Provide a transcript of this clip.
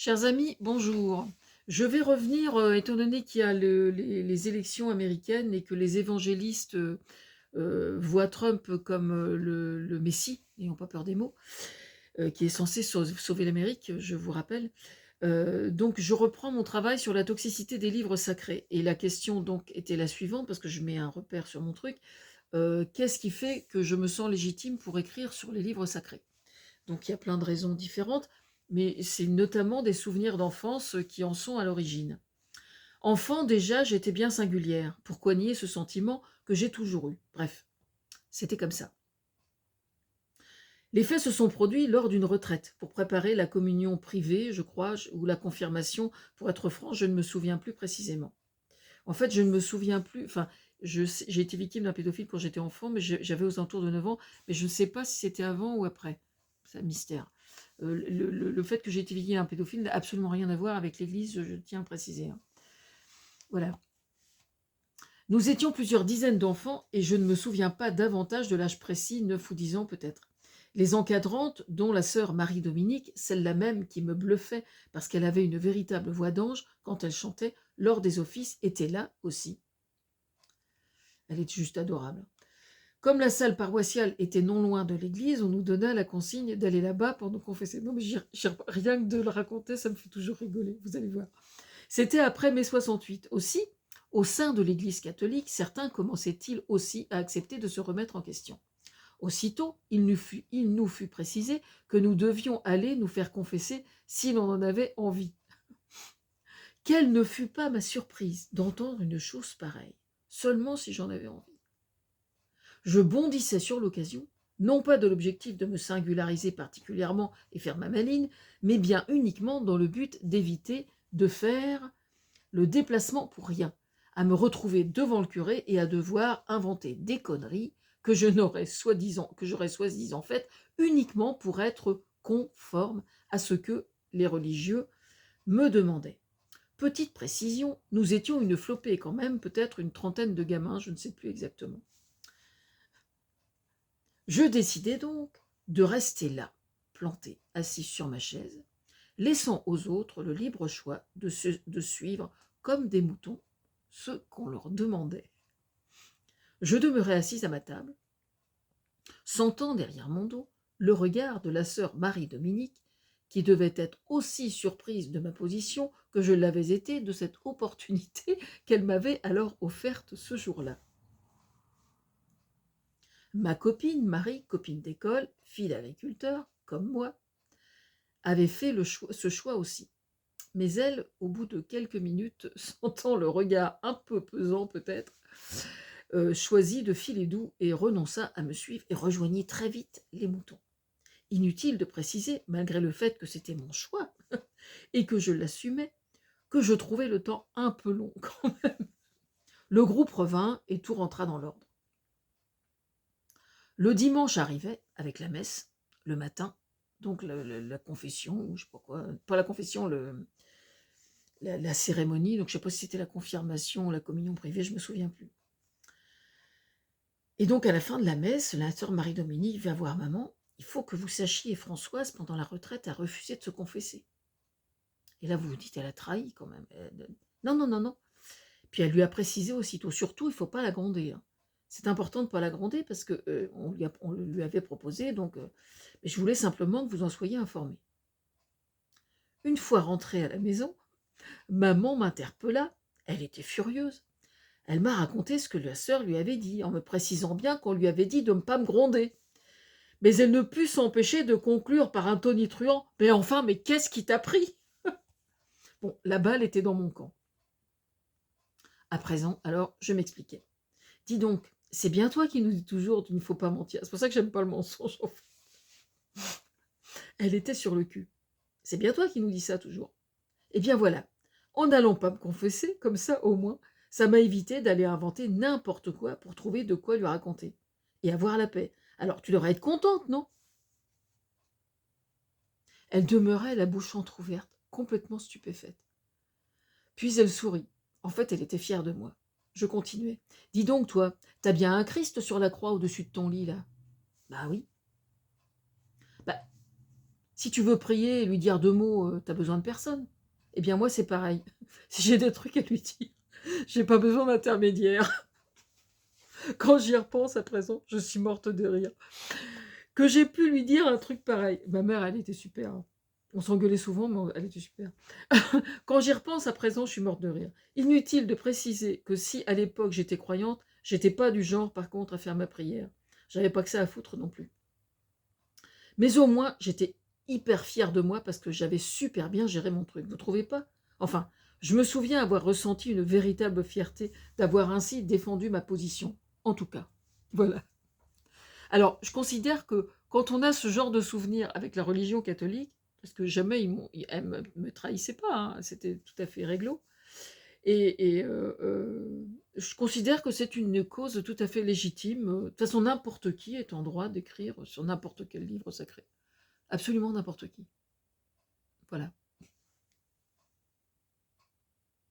Chers amis, bonjour. Je vais revenir, étant donné qu'il y a les élections américaines et que les évangélistes voient Trump comme le Messie, n'ayons pas peur des mots, qui est censé sauver l'Amérique, je vous rappelle. Donc, je reprends mon travail sur la toxicité des livres sacrés. Et la question donc était la suivante, parce que je mets un repère sur mon truc. Qu'est-ce qui fait que je me sens légitime pour écrire sur les livres sacrés? Donc il y a plein de raisons différentes, mais c'est notamment des souvenirs d'enfance qui en sont à l'origine. Enfant déjà, j'étais bien singulière. Pourquoi nier ce sentiment que j'ai toujours eu? Bref, c'était comme ça. Les faits se sont produits lors d'une retraite pour préparer la communion privée, je crois, ou la confirmation. Pour être franc, je ne me souviens plus précisément. En fait, je ne me souviens plus. Enfin, j'ai été victime d'un pédophile quand j'étais enfant, mais j'avais aux alentours de 9 ans, mais je ne sais pas si c'était avant ou après. C'est un mystère. Le fait que j'ai été victime d'un pédophile n'a absolument rien à voir avec l'Église, je tiens à préciser, hein. Voilà. Nous étions plusieurs dizaines d'enfants et je ne me souviens pas davantage de l'âge précis, 9 ou 10 ans peut-être. Les encadrantes, dont la sœur Marie-Dominique, celle-là même qui me bluffait parce qu'elle avait une véritable voix d'ange quand elle chantait lors des offices, étaient là aussi. Elle est juste adorable. Comme la salle paroissiale était non loin de l'église, on nous donna la consigne d'aller là-bas pour nous confesser. Non, mais rien que de le raconter, ça me fait toujours rigoler, vous allez voir. C'était après mai 68. Aussi, au sein de l'église catholique, certains commençaient-ils aussi à accepter de se remettre en question. Aussitôt, il nous fut précisé que nous devions aller nous faire confesser si l'on en avait envie. Quelle ne fut pas ma surprise d'entendre une chose pareille, seulement si j'en avais envie. Je bondissais sur l'occasion, non pas de l'objectif de me singulariser particulièrement et faire ma maline, mais bien uniquement dans le but d'éviter de faire le déplacement pour rien, à me retrouver devant le curé et à devoir inventer des conneries que j'aurais soi-disant faites uniquement pour être conforme à ce que les religieux me demandaient. Petite précision, nous étions une flopée quand même, peut-être une trentaine de gamins, je ne sais plus exactement. Je décidai donc de rester là, planté, assis sur ma chaise, laissant aux autres le libre choix de suivre comme des moutons ce qu'on leur demandait. Je demeurai assise à ma table, sentant derrière mon dos le regard de la sœur Marie-Dominique, qui devait être aussi surprise de ma position que je l'avais été de cette opportunité qu'elle m'avait alors offerte ce jour-là. Ma copine Marie, copine d'école, fille d'agriculteur, comme moi, avait fait ce choix aussi. Mais elle, au bout de quelques minutes, sentant le regard un peu pesant peut-être, choisit de filer doux et renonça à me suivre et rejoignit très vite les moutons. Inutile de préciser, malgré le fait que c'était mon choix et que je l'assumais, que je trouvais le temps un peu long quand même. Le groupe revint et tout rentra dans l'ordre. Le dimanche arrivait, avec la messe, le matin, donc la confession, ou je sais pas quoi, pas la confession, la cérémonie, donc je ne sais pas si c'était la confirmation ou la communion privée, je ne me souviens plus. Et donc à la fin de la messe, la sœur Marie-Dominique va voir maman. Il faut que vous sachiez, Françoise, pendant la retraite, a refusé de se confesser. Et là, vous vous dites, elle a trahi quand même. Non, non, non, non. Puis elle lui a précisé aussitôt, surtout, il ne faut pas la gronder, hein. C'est important de ne pas la gronder parce qu'on on lui avait proposé, donc mais je voulais simplement que vous en soyez informés. Une fois rentrée à la maison, maman m'interpella. Elle était furieuse. Elle m'a raconté ce que la sœur lui avait dit, en me précisant bien qu'on lui avait dit de ne pas me gronder. Mais elle ne put s'empêcher de conclure par un tonitruant. Mais enfin, mais qu'est-ce qui t'a pris? Bon, la balle était dans mon camp. À présent, alors, je m'expliquais. Dis donc, c'est bien toi qui nous dis toujours qu'il ne faut pas mentir. C'est pour ça que j'aime pas le mensonge, en fait. Elle était sur le cul. C'est bien toi qui nous dis ça toujours. Eh bien voilà, en n'allant pas me confesser, comme ça au moins, ça m'a évité d'aller inventer n'importe quoi pour trouver de quoi lui raconter. Et avoir la paix. Alors tu devrais être contente, non? Elle demeurait la bouche entr'ouverte, complètement stupéfaite. Puis elle sourit. En fait, elle était fière de moi. Je continuai. Dis donc, toi, t'as bien un Christ sur la croix au-dessus de ton lit, là? Bah oui. Bah, Si tu veux prier et lui dire 2 mots, tu besoin de personne. Eh bien moi, c'est pareil. Si j'ai des trucs à lui dire, j'ai pas besoin d'intermédiaire. Quand j'y repense à présent, je suis morte de rire. Que j'ai pu lui dire un truc pareil. Ma mère, elle était super, hein. On s'engueulait souvent, mais elle était super. Quand j'y repense à présent, je suis morte de rire. Inutile de préciser que si, à l'époque, j'étais croyante, j'étais pas du genre, par contre, à faire ma prière. J'avais pas que ça à foutre non plus. Mais au moins, j'étais hyper fière de moi parce que j'avais super bien géré mon truc. Vous trouvez pas? Enfin, je me souviens avoir ressenti une véritable fierté d'avoir ainsi défendu ma position. En tout cas. Voilà. Alors, je considère que quand on a ce genre de souvenir avec la religion catholique, parce que jamais elle me trahissait pas, hein, c'était tout à fait réglo, je considère que c'est une cause tout à fait légitime. De toute façon, n'importe qui est en droit d'écrire sur n'importe quel livre sacré. Absolument n'importe qui. Voilà.